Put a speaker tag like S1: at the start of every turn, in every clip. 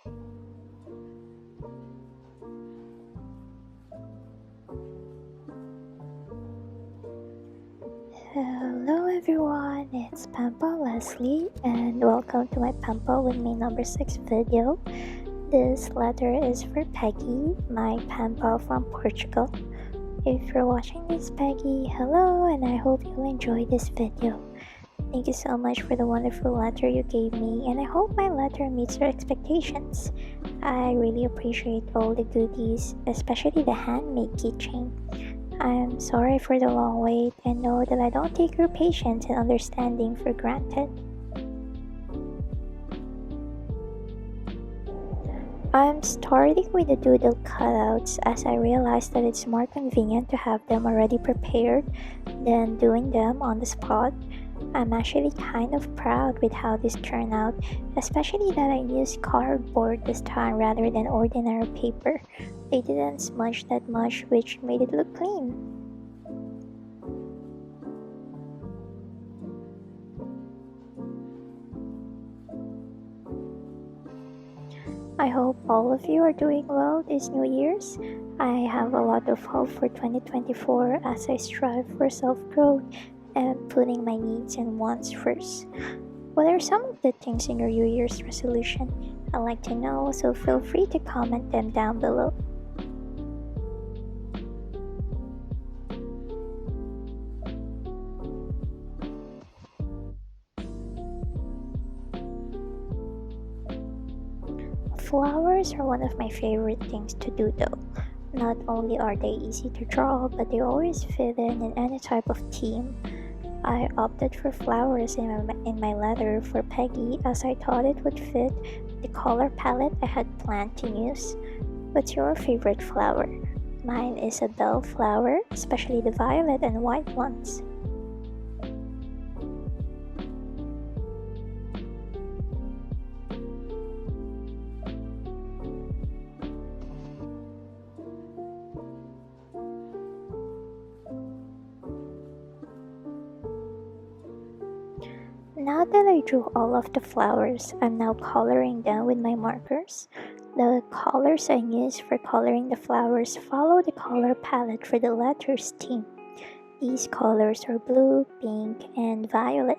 S1: Hello everyone, it's Pampa Leslie and welcome to my Pampa with me number 6 video. This letter is for Peggy, my Pampa from Portugal. If you're watching this, Peggy, hello, and I hope you enjoy this video. Thank you so much for the wonderful letter you gave me, and I hope my letter meets your expectations. I really appreciate all the goodies, especially the handmade keychain. I'm sorry for the long wait and know that I don't take your patience and understanding for granted. I'm starting with the doodle cutouts as I realized that it's more convenient to have them already prepared than doing them on the spot. I'm actually kind of proud with how this turned out, especially that I used cardboard this time rather than ordinary paper. They didn't smudge that much, which made it look clean. I hope all of you are doing well this New Year's. I have a lot of hope for 2024 as I strive for self-growth and putting my needs and wants first. What are some of the things in your New Year's resolution? I'd like to know, so feel free to comment them down below. Flowers are one of my favorite things to do though. Not only are they easy to draw, but they always fit in any type of theme. I opted for flowers in my letter for Peggy as I thought it would fit the color palette I had planned to use. What's your favorite flower? Mine is a bellflower, especially the violet and white ones. Now that I drew all of the flowers, I'm now coloring them with my markers. The colors I use for coloring the flowers follow the color palette for the letters theme. These colors are blue, pink, and violet.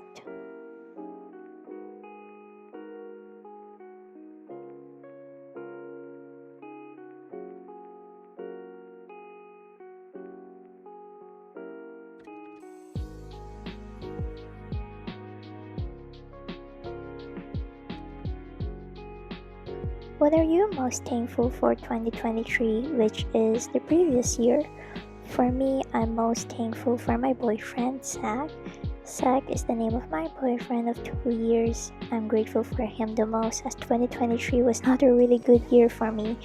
S1: What are you most thankful for 2023, which is the previous year? For me, I'm most thankful for my boyfriend, Zach. Zach is the name of my boyfriend of 2 years. I'm grateful for him the most as 2023 was not a really good year for me,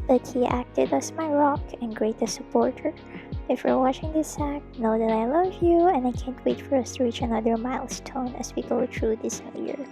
S1: but he acted as my rock and greatest supporter. If you're watching this, Zach, know that I love you and I can't wait for us to reach another milestone as we go through this new year.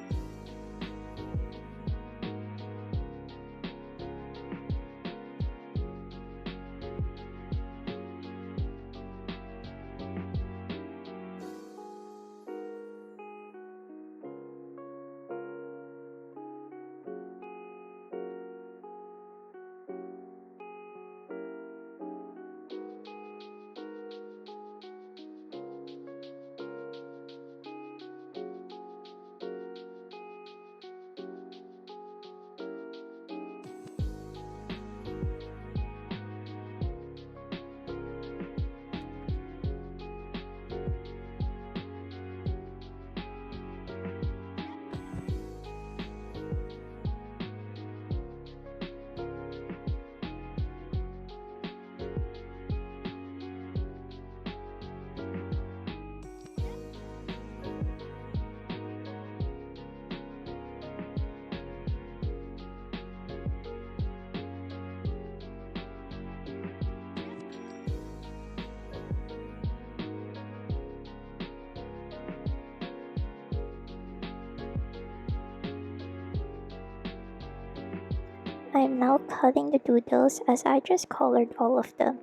S1: I'm now cutting the doodles as I just colored all of them.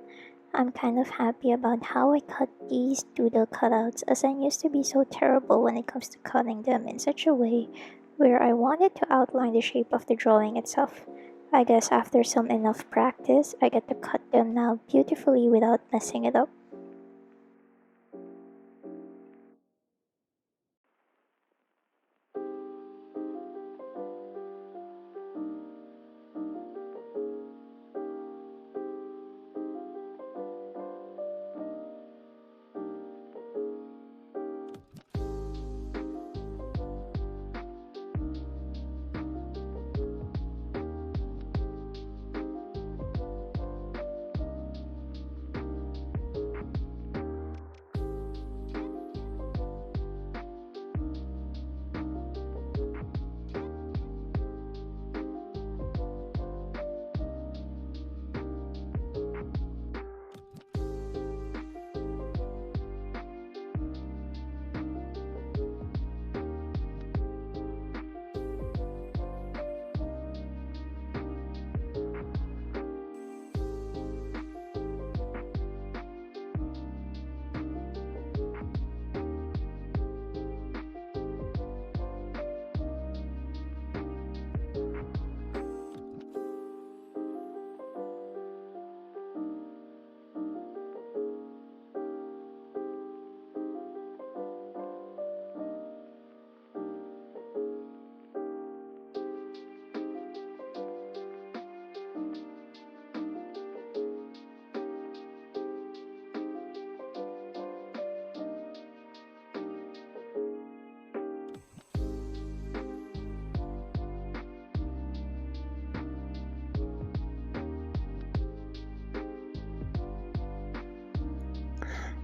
S1: I'm kind of happy about how I cut these doodle cutouts as I used to be so terrible when it comes to cutting them in such a way where I wanted to outline the shape of the drawing itself. I guess after some enough practice, I get to cut them now beautifully without messing it up.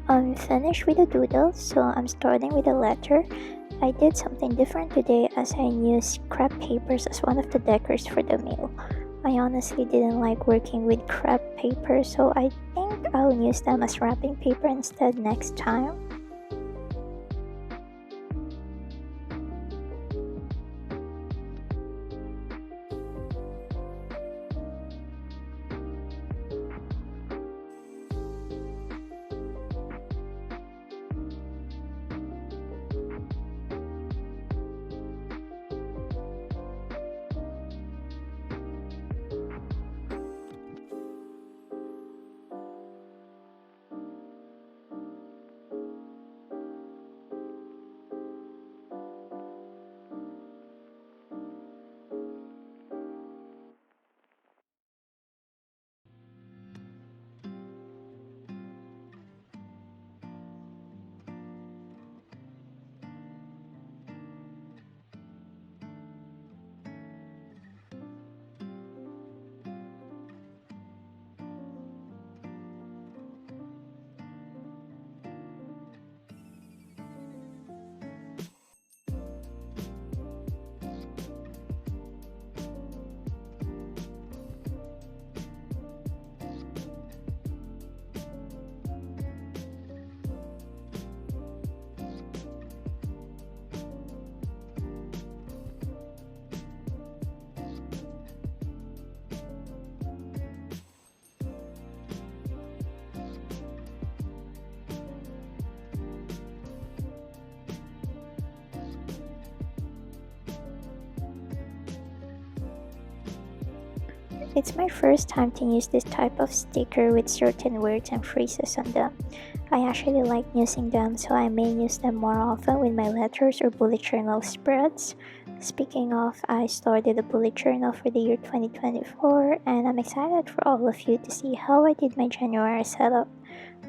S1: I'm finished with the doodles, so I'm starting with the letter. I did something different today as I used crepe papers as one of the decors for the mail. I honestly didn't like working with crepe paper, so I think I'll use them as wrapping paper instead next time. It's my first time to use this type of sticker with certain words and phrases on them. I actually like using them, so I may use them more often with my letters or bullet journal spreads. Speaking of, I started a bullet journal for the year 2024, and I'm excited for all of you to see how I did my January setup.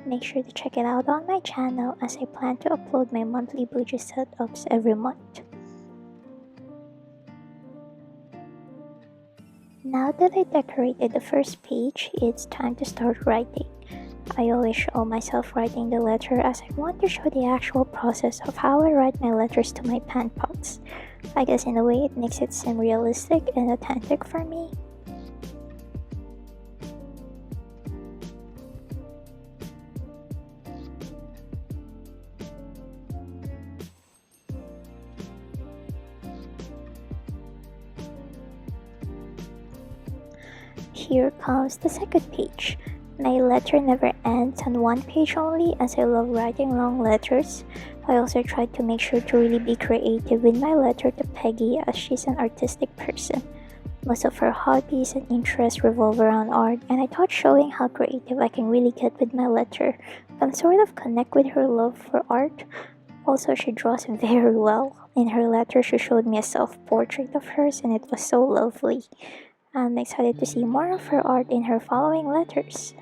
S1: Make sure to check it out on my channel as I plan to upload my monthly budget setups every month. Now that I decorated the first page, it's time to start writing. I always show myself writing the letter as I want to show the actual process of how I write my letters to my pen pals. I guess in a way it makes it seem realistic and authentic for me. Here comes the second page. My letter never ends on one page only as I love writing long letters. I also tried to make sure to really be creative with my letter to Peggy as she's an artistic person. Most of her hobbies and interests revolve around art, and I thought showing how creative I can really get with my letter can sort of connect with her love for art. Also, she draws very well. In her letter, she showed me a self portrait of hers, and it was so lovely. I'm excited to see more of her art in her following letters.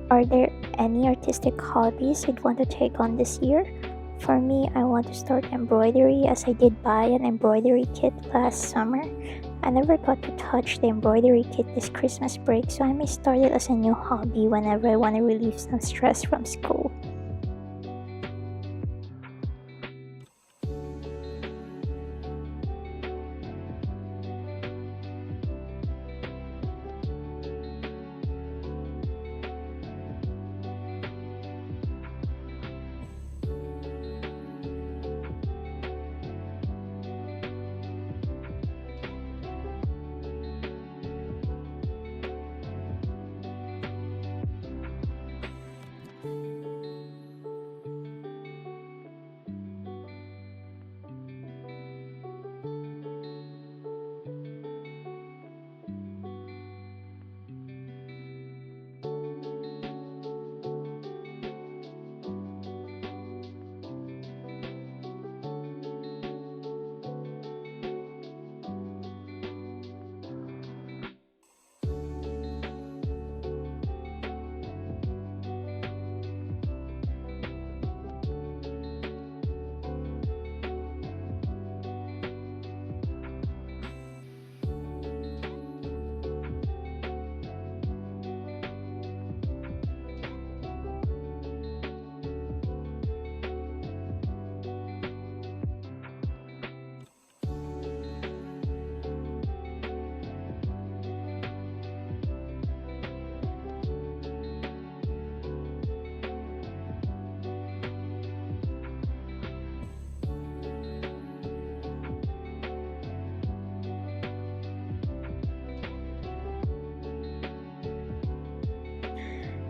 S1: Are there any artistic hobbies you'd want to take on this year? For me, I want to start embroidery as I did buy an embroidery kit last summer. I never got to touch the embroidery kit this Christmas break, so I may start it as a new hobby whenever I want to relieve some stress from school.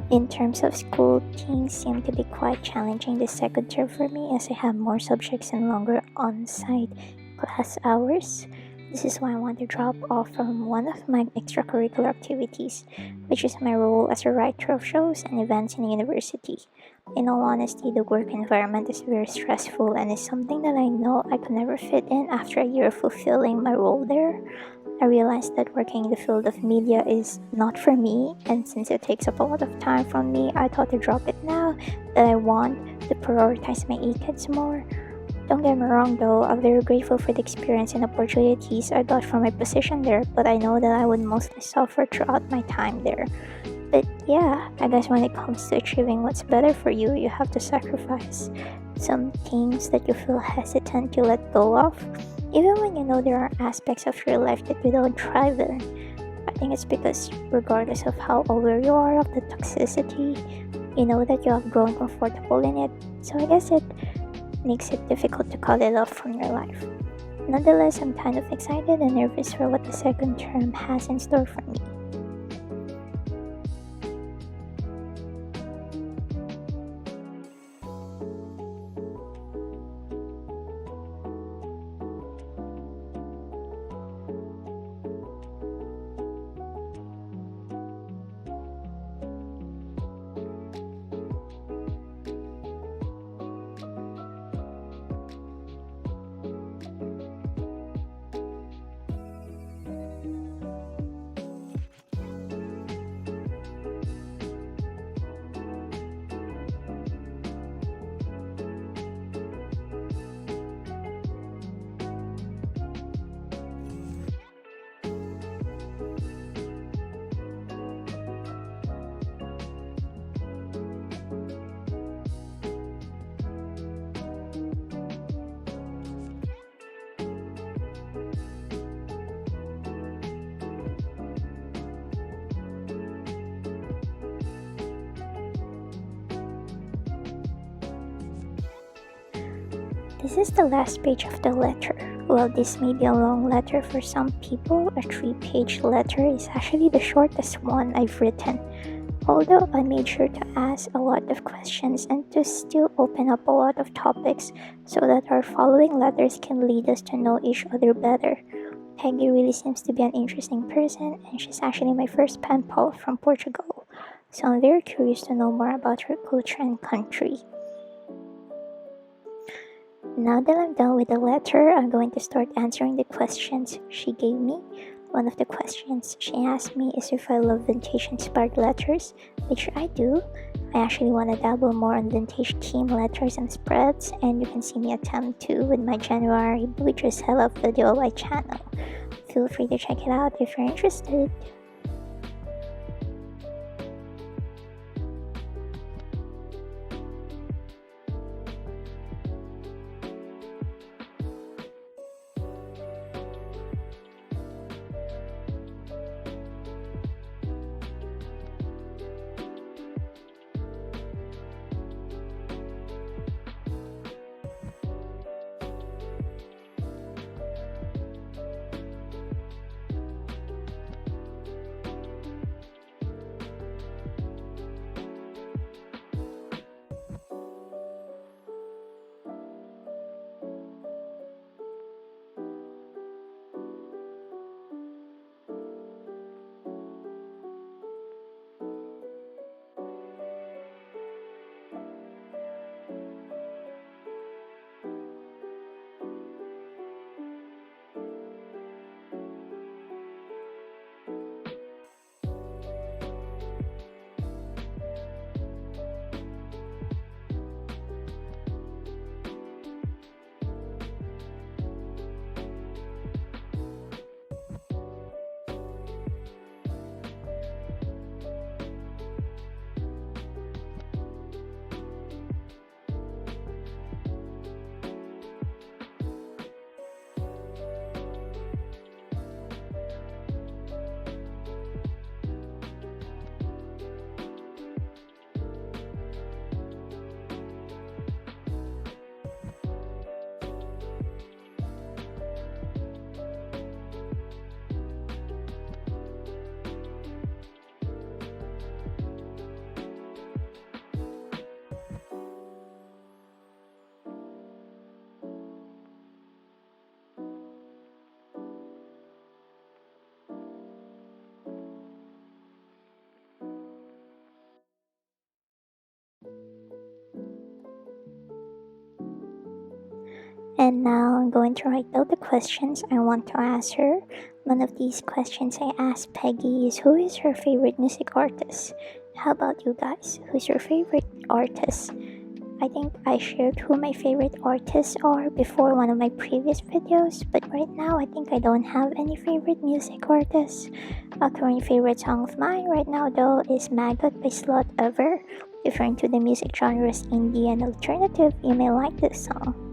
S1: In terms of school, things seem to be quite challenging this second term for me as I have more subjects and longer on-site class hours. This is why I want to drop off from one of my extracurricular activities, which is my role as a writer of shows and events in university. In all honesty, the work environment is very stressful and is something that I know I could never fit in after a year of fulfilling my role there. I realized that working in the field of media is not for me, and since it takes up a lot of time from me, I thought to drop it now that I want to prioritize my kids more. Don't get me wrong though, I'm very grateful for the experience and opportunities I got from my position there, but I know that I would mostly suffer throughout my time there. But yeah, I guess when it comes to achieving what's better for you, you have to sacrifice some things that you feel hesitant to let go of, even when you know there are aspects of your life that you don't thrive in. I think it's because, regardless of how aware you are of the toxicity, you know that you have grown comfortable in it, so I guess it makes it difficult to cut it off from your life. Nonetheless, I'm kind of excited and nervous for what the second term has in store for me. This is the last page of the letter. While this may be a long letter for some people, a 3-page letter is actually the shortest one I've written. Although I made sure to ask a lot of questions and to still open up a lot of topics so that our following letters can lead us to know each other better. Peggy really seems to be an interesting person, and she's actually my first pen pal from Portugal, so I'm very curious to know more about her culture and country. Now that I'm done with the letter, I'm going to start answering the questions she gave me. One of the questions she asked me is if I love vintage-inspired letters, which I do. I actually want to dabble more on vintage theme letters and spreads, and you can see me attempt to with my January Blue Just Hello video on my channel. Feel free to check it out if you're interested. And now I'm going to write out the questions I want to ask her. One of these questions I asked Peggy is, who is her favorite music artist? How about you guys? Who's your favorite artist? I think I shared who my favorite artists are before one of my previous videos, but right now I think I don't have any favorite music artists. A current favorite song of mine right now though is Maggot by Slot Ever. Referring to the music genres indie and alternative, you may like this song.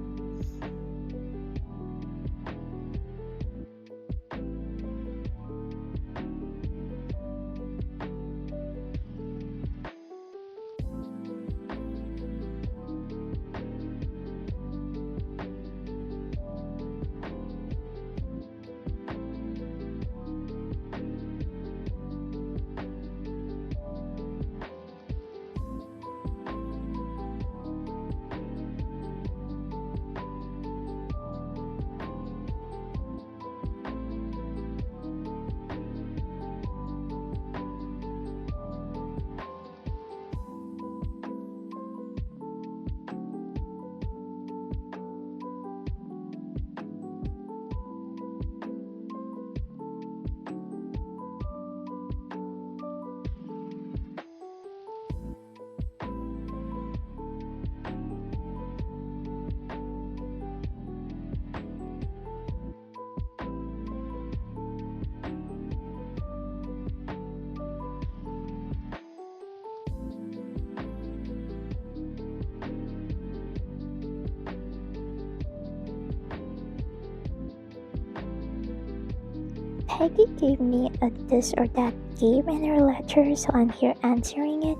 S1: Peggy gave me a this or that game in her letter, so I'm here answering it.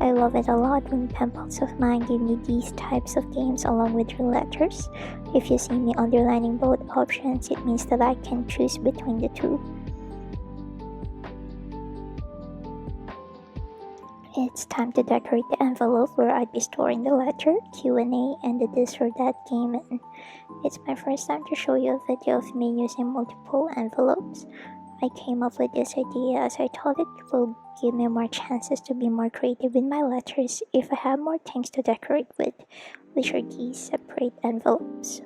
S1: I love it a lot when pen pals of mine give me these types of games along with her letters. If you see me underlining both options, it means that I can choose between the two. It's time to decorate the envelope where I'd be storing the letter, Q&A, and the this or that game in. It's my first time to show you a video of me using multiple envelopes. I came up with this idea as I thought it will give me more chances to be more creative with my letters if I have more things to decorate with, which are these separate envelopes.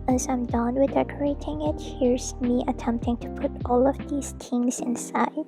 S1: As I'm done with decorating it, here's me attempting to put all of these things inside.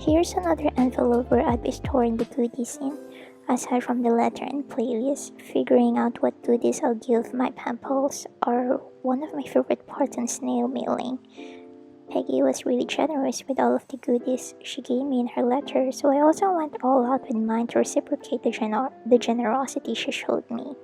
S1: Here's another envelope where I'd be storing the goodies in. Aside from the letter and playlist, figuring out what goodies I'll give my pen pals are one of my favorite parts in snail mailing. Peggy was really generous with all of the goodies she gave me in her letter, so I also went all out with mine to reciprocate the generosity she showed me.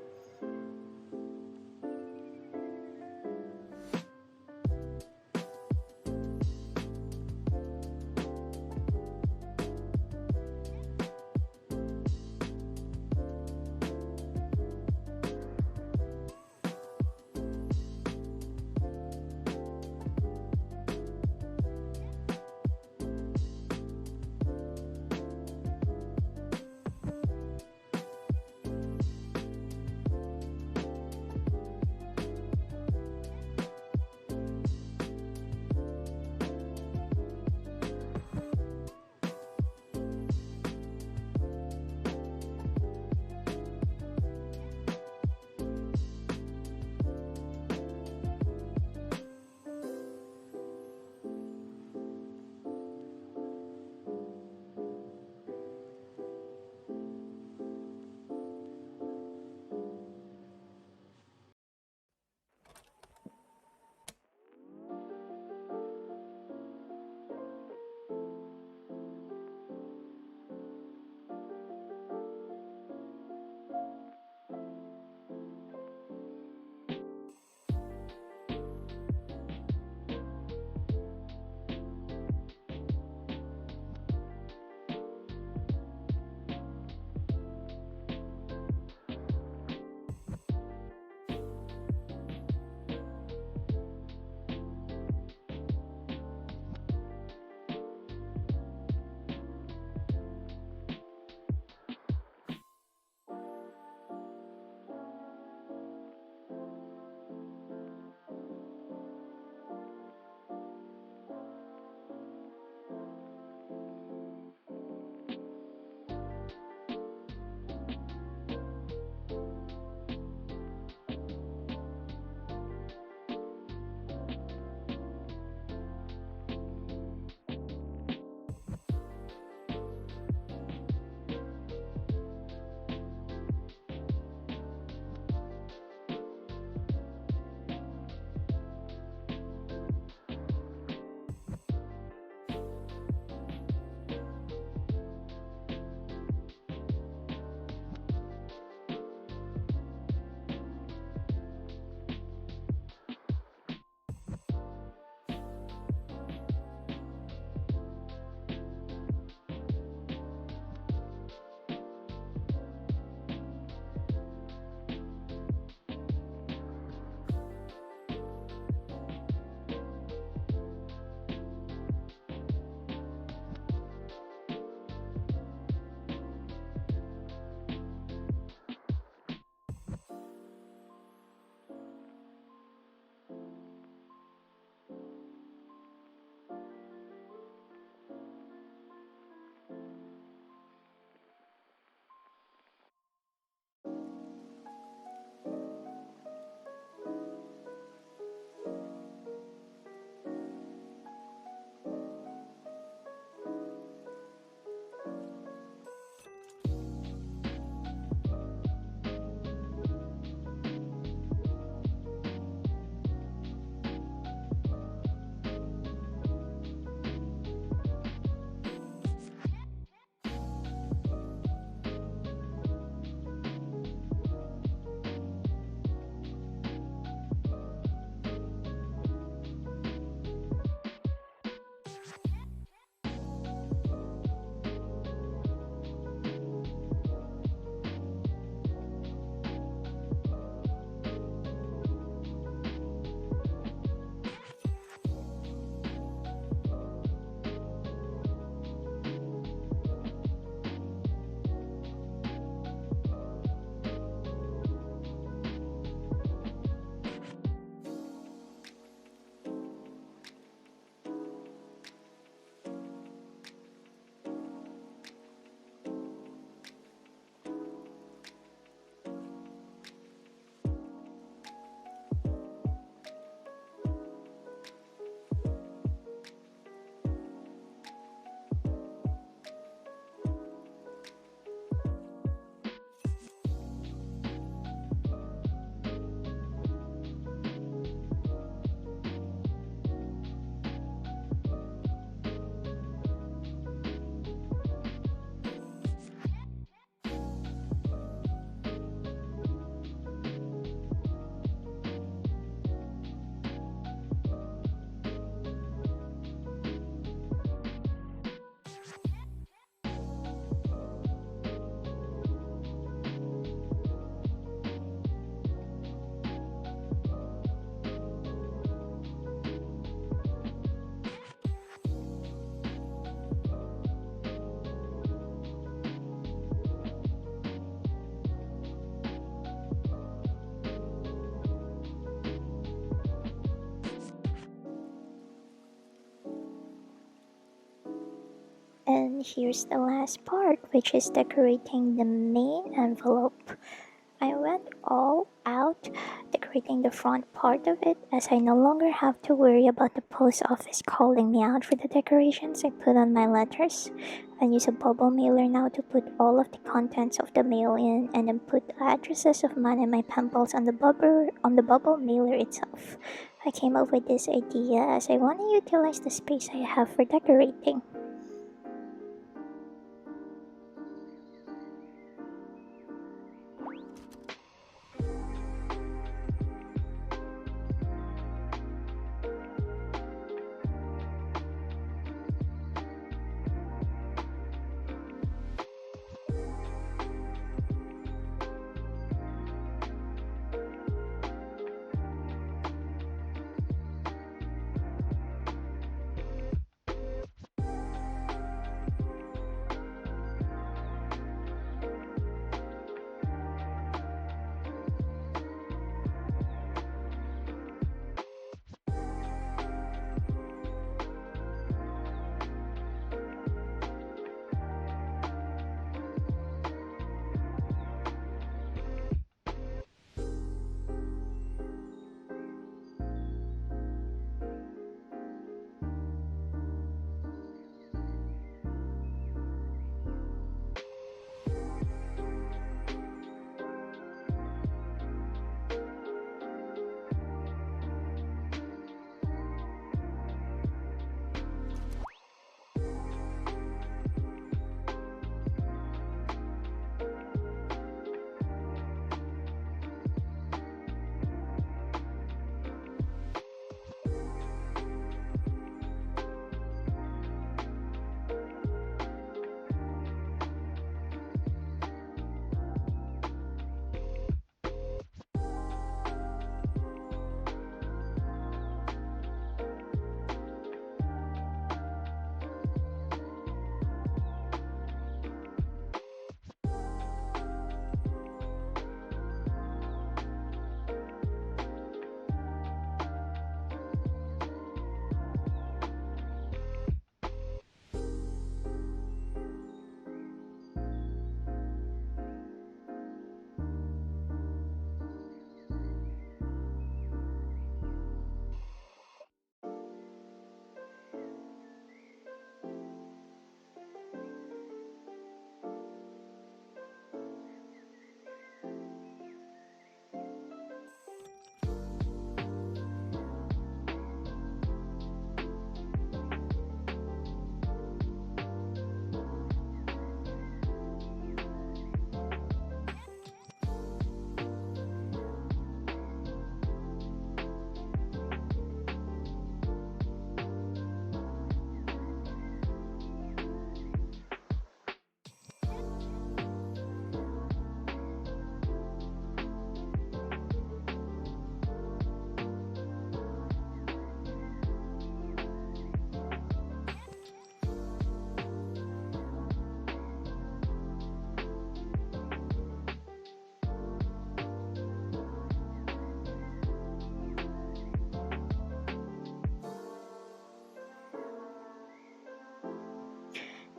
S1: And here's the last part, which is decorating the main envelope. I went all out decorating the front part of it, as I no longer have to worry about the post office calling me out for the decorations I put on my letters. I use a bubble mailer now to put all of the contents of the mail in, and then put the addresses of mine and my pen pals on the bubble mailer itself. I came up with this idea as I want to utilize the space I have for decorating.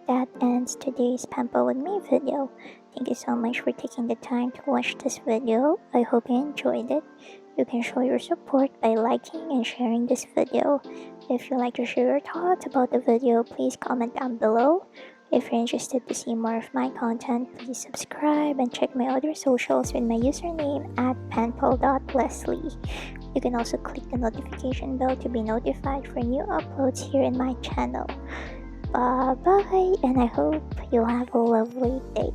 S1: That ends today's Pampa with me video. Thank you so much for taking the time to watch this video. I hope you enjoyed it. You can show your support by liking and sharing this video. If you'd like to share your thoughts about the video, please comment down below. If you're interested to see more of my content, please subscribe and check my other socials with my username at penpal.leslie. You can also click the notification bell to be notified for new uploads here in my channel. Bye bye, and I hope you have a lovely day.